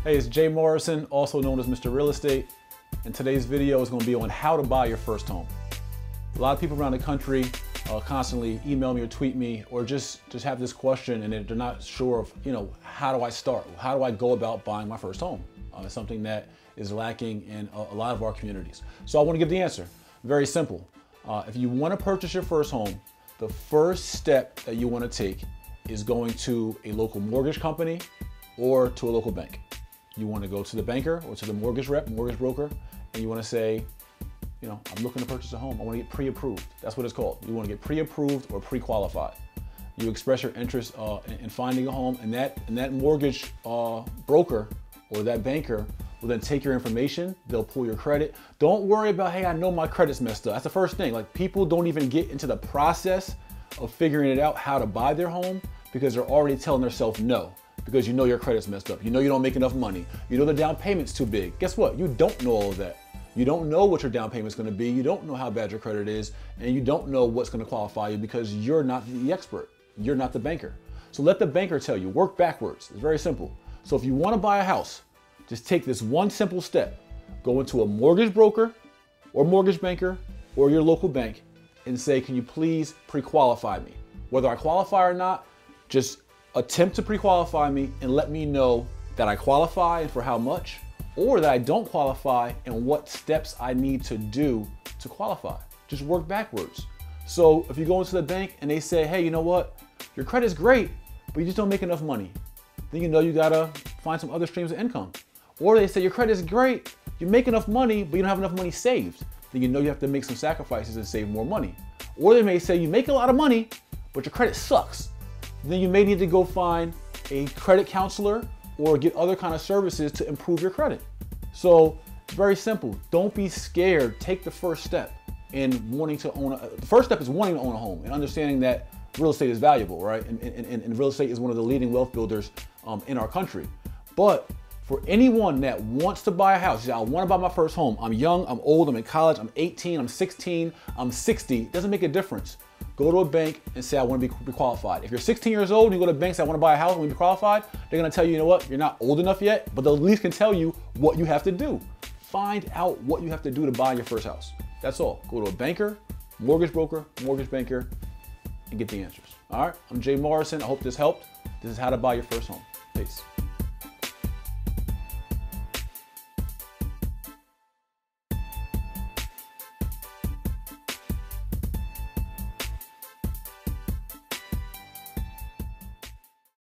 Hey, it's Jay Morrison, also known as Mr. Real Estate, and today's video is going to be on how to buy your first home. A lot of people around the country constantly email me or tweet me or just have this question, and they're not sure of, how do I start? How do I go about buying my first home? It's something that is lacking in a lot of our communities. So I want to give the answer. Very simple. If you want to purchase your first home, the first step that you want to take is going to a local mortgage company or to a local bank. You want to go to the banker or to the mortgage rep, mortgage broker, and you want to say, I'm looking to purchase a home. I want to get pre-approved. That's what it's called. You want to get pre-approved or pre-qualified. You express your interest in finding a home, and that mortgage broker or that banker will then take your information. They'll pull your credit. Don't worry about, hey, I know my credit's messed up. That's the first thing. Like, people don't even get into the process of figuring it out how to buy their home because they're already telling themselves no. Because you know your credit's messed up. You know you don't make enough money. You know the down payment's too big. Guess what? You don't know all of that. You don't know what your down payment's gonna be. You don't know how bad your credit is, and you don't know what's gonna qualify you because you're not the expert. You're not the banker. So let the banker tell you. Work backwards. It's very simple. So if you wanna buy a house, just take this one simple step. Go into a mortgage broker or mortgage banker or your local bank and say, can you please pre-qualify me? Whether I qualify or not, just attempt to pre-qualify me and let me know that I qualify and for how much, or that I don't qualify and what steps I need to do to qualify. Just work backwards. So if you go into the bank and they say, hey, you know what? Your credit's great, but you just don't make enough money. Then you gotta find some other streams of income. Or they say your credit's great, you make enough money, but you don't have enough money saved. Then you have to make some sacrifices and save more money. Or they may say you make a lot of money, but your credit sucks. Then you may need to go find a credit counselor or get other kind of services to improve your credit. So it's very simple. Don't be scared. Take the first step in wanting to own the first step is wanting to own a home and understanding that real estate is valuable, right? And real estate is one of the leading wealth builders in our country. But for anyone that wants to buy a house, I want to buy my first home. I'm young, I'm old, I'm in college, I'm 18, I'm 16, I'm 60. It doesn't make a difference. Go to a bank and say, I want to be qualified. If you're 16 years old and you go to a bank and say, I want to buy a house, I want to be qualified, they're going to tell you, you know what, you're not old enough yet, but they at least can tell you what you have to do. Find out what you have to do to buy your first house. That's all. Go to a banker, mortgage broker, mortgage banker, and get the answers. All right, I'm Jay Morrison. I hope this helped. This is how to buy your first home. Peace.